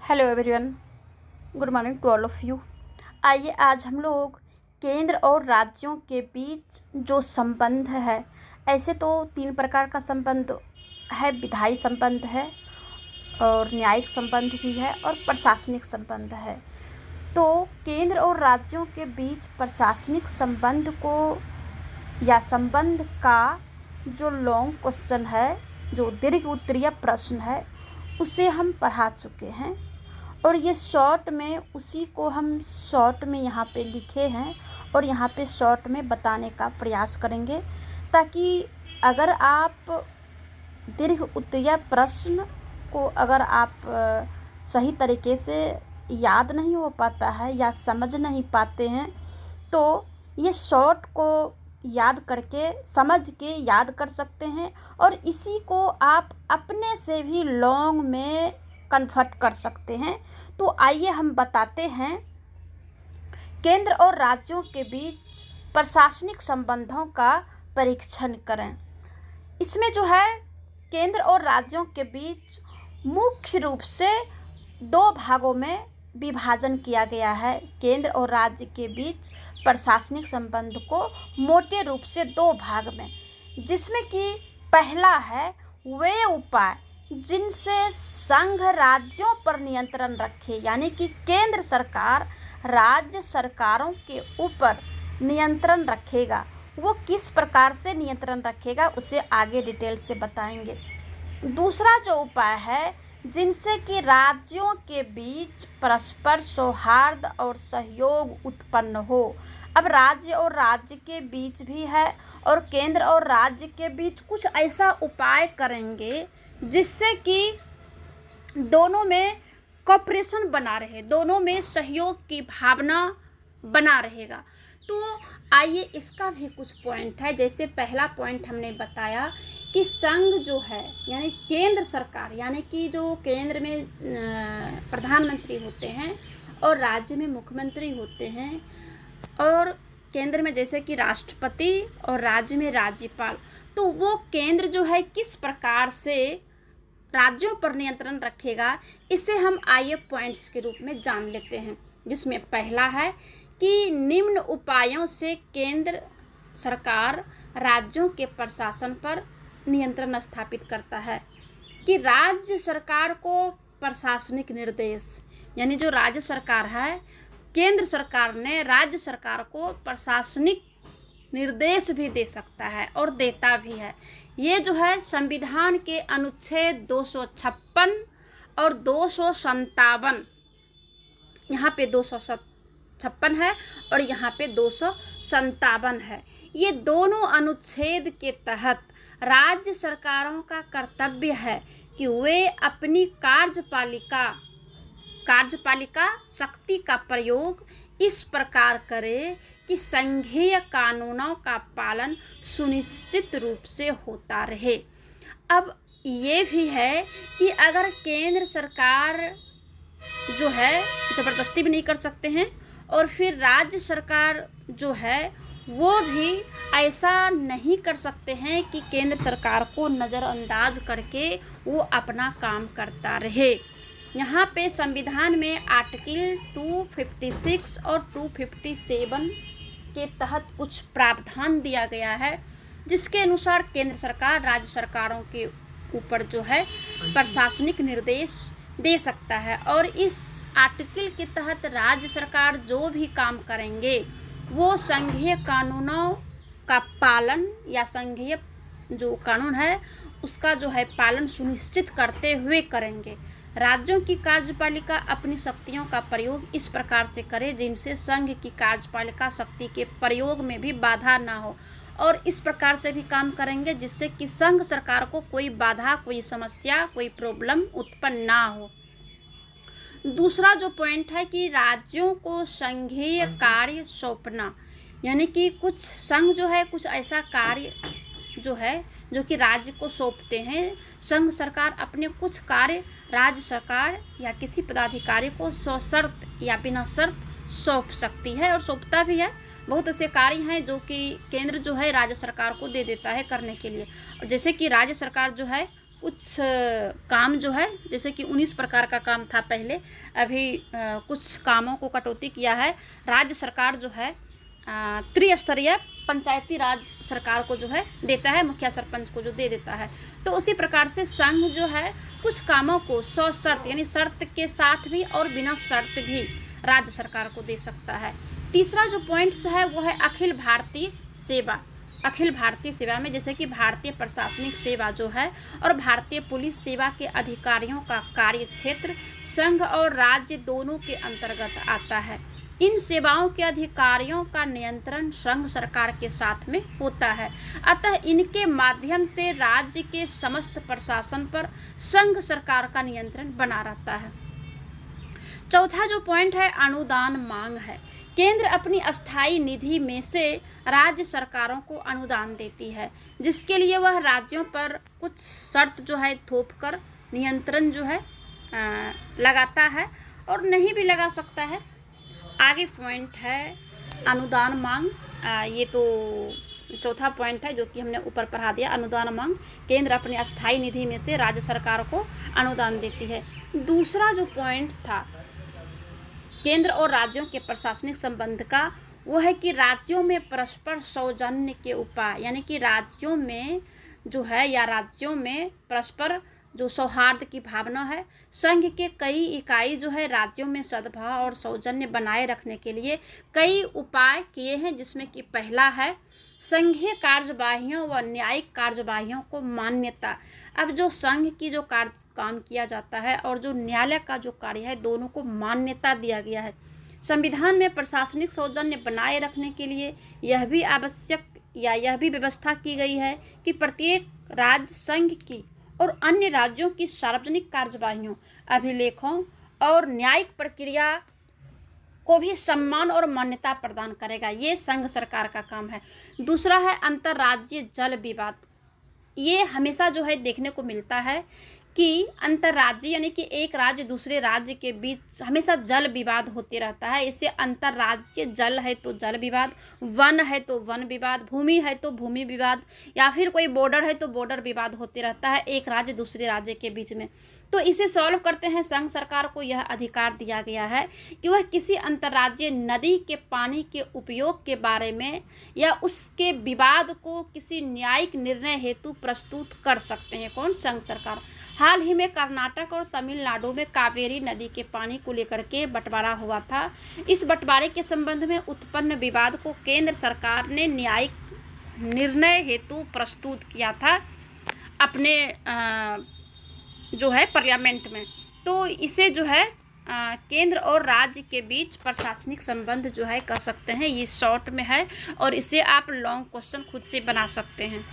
Hello everyone, good morning to all of you. आइए आज हम लोग केंद्र और राज्यों के बीच जो संबंध है, ऐसे तो 3 प्रकार का संबंध है। विधायी संबंध है और न्यायिक संबंध भी है और प्रशासनिक संबंध है। तो केंद्र और राज्यों के बीच प्रशासनिक संबंध को या संबंध का जो लॉन्ग क्वेश्चन है, जो दीर्घ उत्तरीय प्रश्न है, उसे हम पढ़ा चुके हैं और ये शॉर्ट में उसी को हम शॉर्ट में यहाँ पे लिखे हैं और यहाँ पे शॉर्ट में बताने का प्रयास करेंगे, ताकि अगर आप दीर्घ उत्तरीय प्रश्न को अगर आप सही तरीके से याद नहीं हो पाता है या समझ नहीं पाते हैं, तो ये शॉर्ट को याद करके समझ के याद कर सकते हैं और इसी को आप अपने से भी लॉन्ग में कन्वर्ट कर सकते हैं। तो आइए हम बताते हैं केंद्र और राज्यों के बीच प्रशासनिक संबंधों का परीक्षण करें। इसमें जो है केंद्र और राज्यों के बीच मुख्य रूप से 2 भागों में विभाजन किया गया है। केंद्र और राज्य के बीच प्रशासनिक संबंध को मोटे रूप से 2 भाग में, जिसमें कि पहला है वे उपाय जिनसे संघ राज्यों पर नियंत्रण रखे, यानी कि केंद्र सरकार राज्य सरकारों के ऊपर नियंत्रण रखेगा। वो किस प्रकार से नियंत्रण रखेगा उसे आगे डिटेल से बताएंगे। दूसरा जो उपाय है जिनसे कि राज्यों के बीच परस्पर सौहार्द और सहयोग उत्पन्न हो। अब राज्य और राज्य के बीच भी है और केंद्र और राज्य के बीच कुछ ऐसा उपाय करेंगे जिससे कि दोनों में कोऑपरेशन बना रहे, दोनों में सहयोग की भावना बना रहेगा। तो आइए इसका भी कुछ पॉइंट है। जैसे पहला पॉइंट हमने बताया कि संघ जो है यानी केंद्र सरकार, यानी कि जो केंद्र में प्रधानमंत्री होते हैं और राज्य में मुख्यमंत्री होते हैं, और केंद्र में जैसे कि राष्ट्रपति और राज्य में राज्यपाल, तो वो केंद्र जो है किस प्रकार से राज्यों पर नियंत्रण रखेगा, इसे हम आइए पॉइंट्स के रूप में जान लेते हैं। जिसमें पहला है कि निम्न उपायों से केंद्र सरकार राज्यों के प्रशासन पर नियंत्रण स्थापित करता है। कि राज्य सरकार को प्रशासनिक निर्देश, यानी जो राज्य सरकार है, केंद्र सरकार ने राज्य सरकार को प्रशासनिक निर्देश भी दे सकता है और देता भी है। ये जो है संविधान के अनुच्छेद 256 और 257, यहाँ पे 256 है और यहाँ पे 257 है। ये दोनों अनुच्छेद के तहत राज्य सरकारों का कर्तव्य है कि वे अपनी कार्यपालिका शक्ति का प्रयोग इस प्रकार करे कि संघीय कानूनों का पालन सुनिश्चित रूप से होता रहे। अब ये भी है कि अगर केंद्र सरकार जो है ज़बरदस्ती भी नहीं कर सकते हैं और फिर राज्य सरकार जो है वो भी ऐसा नहीं कर सकते हैं कि केंद्र सरकार को नज़रअंदाज करके वो अपना काम करता रहे। यहाँ पे संविधान में आर्टिकल 256 और 257 के तहत कुछ प्रावधान दिया गया है, जिसके अनुसार केंद्र सरकार राज्य सरकारों के ऊपर जो है प्रशासनिक निर्देश दे सकता है। और इस आर्टिकल के तहत राज्य सरकार जो भी काम करेंगे वो संघीय कानूनों का पालन या संघीय जो कानून है उसका जो है पालन सुनिश्चित करते हुए करेंगे। राज्यों की कार्यपालिका अपनी शक्तियों का प्रयोग इस प्रकार से करे जिनसे संघ की कार्यपालिका शक्ति के प्रयोग में भी बाधा ना हो, और इस प्रकार से भी काम करेंगे जिससे कि संघ सरकार को कोई बाधा, कोई समस्या, कोई प्रॉब्लम उत्पन्न ना हो। दूसरा जो पॉइंट है कि राज्यों को संघीय कार्य सौंपना, यानी कि कुछ संघ जो है कुछ ऐसा कार्य जो है जो कि राज्य को सौंपते हैं। संघ सरकार अपने कुछ कार्य राज्य सरकार या किसी पदाधिकारी को सशर्त या बिना शर्त सौंप सकती है और सौंपता भी है। बहुत ऐसे कार्य हैं जो कि केंद्र जो है राज्य सरकार को दे देता है करने के लिए। और जैसे कि राज्य सरकार जो है कुछ काम जो है, जैसे कि 19 प्रकार का काम था पहले, अभी कुछ कामों को कटौती किया है। राज्य सरकार जो है त्रिस्तरीय पंचायती राज सरकार को जो है देता है, मुखिया सरपंच को जो दे देता है। तो उसी प्रकार से संघ जो है कुछ कामों को शर्त यानी शर्त के साथ भी और बिना शर्त भी राज्य सरकार को दे सकता है। तीसरा जो पॉइंट्स है वो है अखिल भारतीय सेवा। अखिल भारतीय सेवा में जैसे कि भारतीय प्रशासनिक सेवा जो है और भारतीय पुलिस सेवा के अधिकारियों का कार्य क्षेत्र संघ और राज्य दोनों के अंतर्गत आता है। इन सेवाओं के अधिकारियों का नियंत्रण संघ सरकार के साथ में होता है, अतः इनके माध्यम से राज्य के समस्त प्रशासन पर संघ सरकार का नियंत्रण बना रहता है। चौथा जो पॉइंट है अनुदान मांग है। केंद्र अपनी अस्थाई निधि में से राज्य सरकारों को अनुदान देती है, जिसके लिए वह राज्यों पर कुछ शर्त जो है थोप कर नियंत्रण जो है लगाता है और नहीं भी लगा सकता है। आगे पॉइंट है अनुदान मांग। ये तो चौथा पॉइंट है जो कि हमने ऊपर पढ़ा दिया। अनुदान मांग, केंद्र अपनी अस्थाई निधि में से राज्य सरकार को अनुदान देती है। दूसरा जो पॉइंट था केंद्र और राज्यों के प्रशासनिक संबंध का, वो है कि राज्यों में परस्पर सौजन्य के उपाय, यानी कि राज्यों में जो है या राज्यों में परस्पर जो सौहार्द की भावना है। संघ के कई इकाई जो है राज्यों में सद्भाव और सौजन्य बनाए रखने के लिए कई उपाय किए हैं, जिसमें कि पहला है संघीय कार्यवाहियों व न्यायिक कार्यवाहियों को मान्यता। अब जो संघ की जो काम किया जाता है और जो न्यायालय का जो कार्य है, दोनों को मान्यता दिया गया है। संविधान में प्रशासनिक सौजन्य बनाए रखने के लिए यह भी आवश्यक या यह भी व्यवस्था की गई है कि प्रत्येक राज्य संघ की और अन्य राज्यों की सार्वजनिक कार्यवाहियों, अभिलेखों और न्यायिक प्रक्रिया को भी सम्मान और मान्यता प्रदान करेगा। ये संघ सरकार का काम है। दूसरा है अंतर्राज्यीय जल विवाद। ये हमेशा जो है देखने को मिलता है कि अंतर्राज्यीय यानी कि एक राज्य दूसरे राज्य के बीच हमेशा जल विवाद होते रहता है। इसे अंतर्राज्यीय जल है तो जल विवाद, वन है तो वन विवाद, भूमि है तो भूमि विवाद, या फिर कोई बॉर्डर है तो बॉर्डर विवाद होते रहता है एक राज्य दूसरे राज्य के बीच में। तो इसे सॉल्व करते हैं संघ सरकार को यह अधिकार दिया गया है कि वह किसी अंतर्राज्यीय नदी के पानी के उपयोग के बारे में या उसके विवाद को किसी न्यायिक निर्णय हेतु प्रस्तुत कर सकते हैं। कौन? संघ सरकार। हाल ही में कर्नाटक और तमिलनाडु में कावेरी नदी के पानी को लेकर के बंटवारा हुआ था। इस बंटवारे के संबंध में उत्पन्न विवाद को केंद्र सरकार ने न्यायिक निर्णय हेतु प्रस्तुत किया था अपने जो है पार्लियामेंट में। तो इसे जो है केंद्र और राज्य के बीच प्रशासनिक संबंध जो है कर सकते हैं। ये शॉर्ट में है और इसे आप लॉन्ग क्वेश्चन खुद से बना सकते हैं।